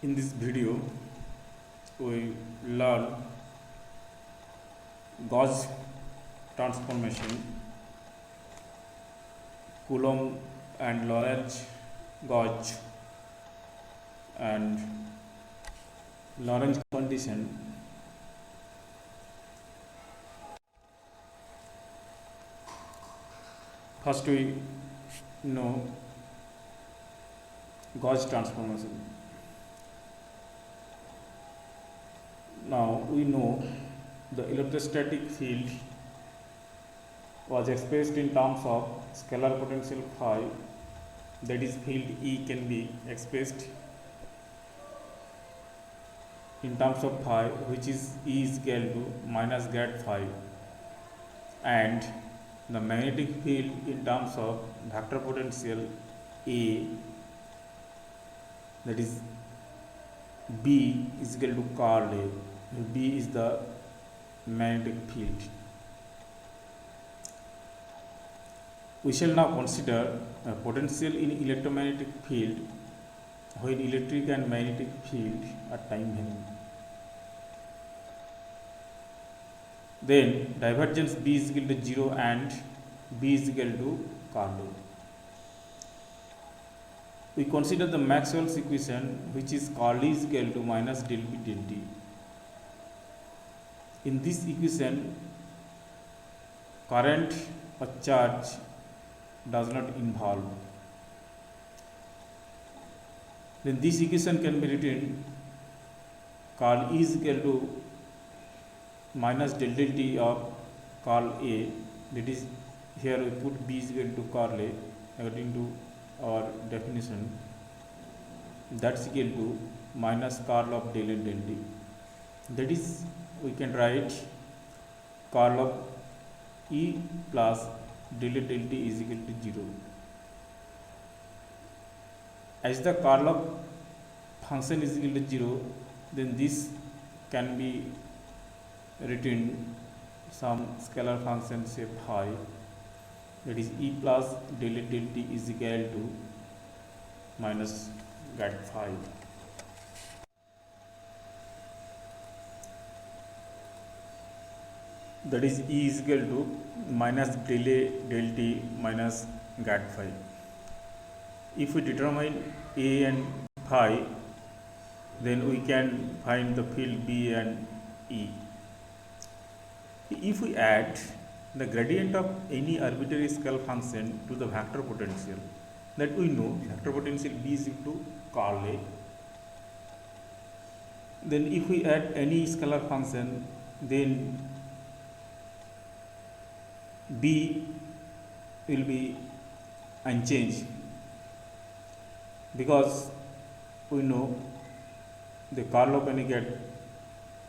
In this video, we learn gauge transformation, Coulomb and Lorentz gauge, and Lorentz condition. First, we know gauge transformation. Now we know the electrostatic field was expressed in terms of scalar potential phi, that is field E can be expressed in terms of phi, which is E is equal to minus grad phi, and the magnetic field in terms of vector potential A, that is B is equal to curl A. B is the magnetic field. We shall now consider a potential in electromagnetic field when electric and magnetic field are time varying. Then divergence B is equal to 0 and B is equal to curl A. We consider the Maxwell's equation, which is curl E is equal to minus del B del T. In this equation, current or charge does not involve. Then this equation can be written curl E is equal to minus del del T of curl A, that is here we put B is equal to curl A according to our definition, that's equal to minus curl of del and del T. That is, we can write curl of E plus del and del T is equal to 0. As the curl of function is equal to 0, then this can be written some scalar function say phi, that is E plus del and del T is equal to minus grad phi. That is E is equal to minus del A del T minus grad phi. If we determine A and phi, then we can find the field B and E. If we add the gradient of any arbitrary scalar function to the vector potential, that we know vector potential B is equal to curl A. Then if we add any scalar function, then B will be unchanged, because we know the curl of any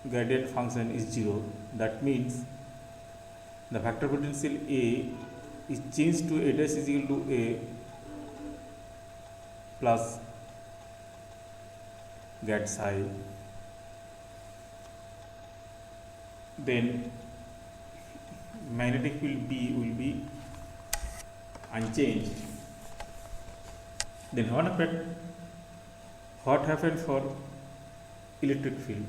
gradient function is 0. That means the vector potential A is changed to A dash is equal to A plus grad psi. Then magnetic field B will be unchanged. Then what happened for electric field?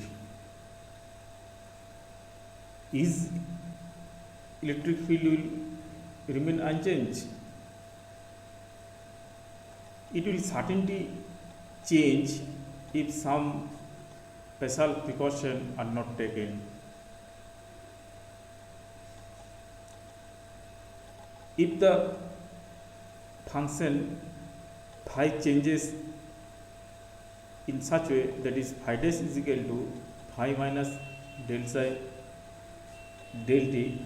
Is electric field will remain unchanged? It will certainly change if some special precaution are not taken. If the function phi changes in such way, that is phi dash is equal to phi minus del psi del T,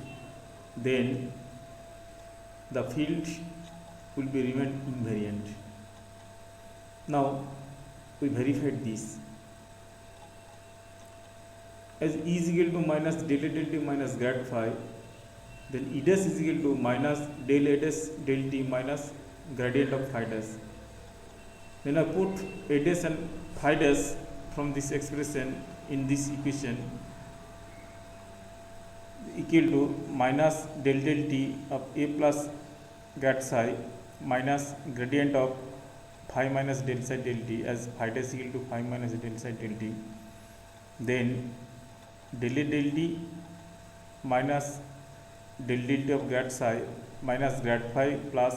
then the field will be remain invariant. Now we verified this. As E is equal to minus del A del T minus grad phi, then E dash is equal to minus del A dash del T minus gradient of phi dash. Then I put A dash and phi dash from this expression in this equation equal to minus del del T of A plus grad psi minus gradient of phi minus del psi del t as phi dash equal to phi minus del psi del t, then del A del d minus del t of grad psi minus grad phi plus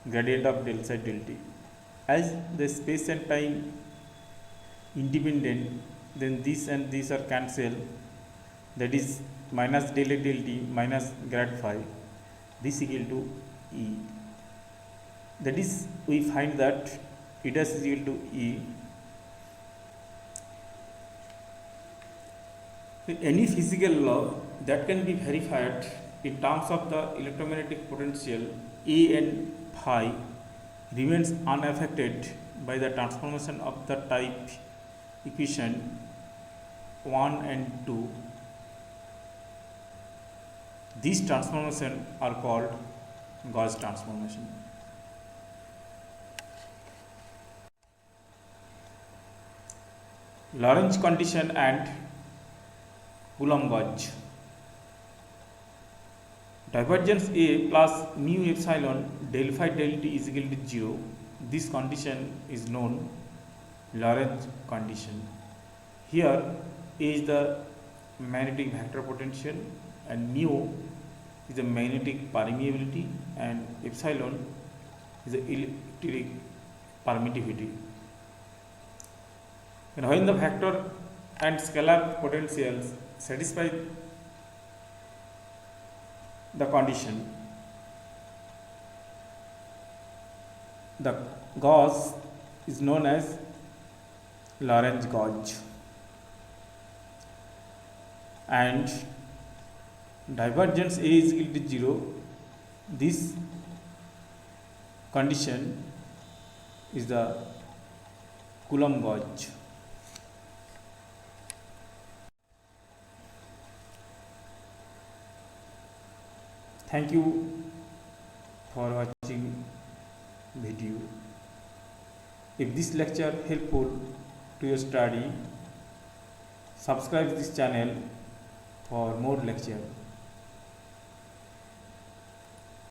gradient of del psi del t. As the space and time independent, then this and these are cancelled, that is minus del A del t minus grad phi, this equal to E. That is, we find that E dash is equal to E. Any physical law that can be verified in terms of the electromagnetic potential A and phi remains unaffected by the transformation of the type equation 1 and 2. These transformations are called Gauss transformation. Lorentz condition and Coulomb-Gauss. Divergence A plus mu epsilon del phi del t is equal to 0. This condition is known Lorentz condition. Here A is the magnetic vector potential and mu is the magnetic permeability and epsilon is the electric permittivity. And when the vector and scalar potentials satisfy the condition, the Gauss is known as Lorentz-Gauss, and divergence A is equal to 0. This condition is the Coulomb-Gauss. Thank you for watching video. If this lecture helpful to your study, subscribe this channel for more lecture.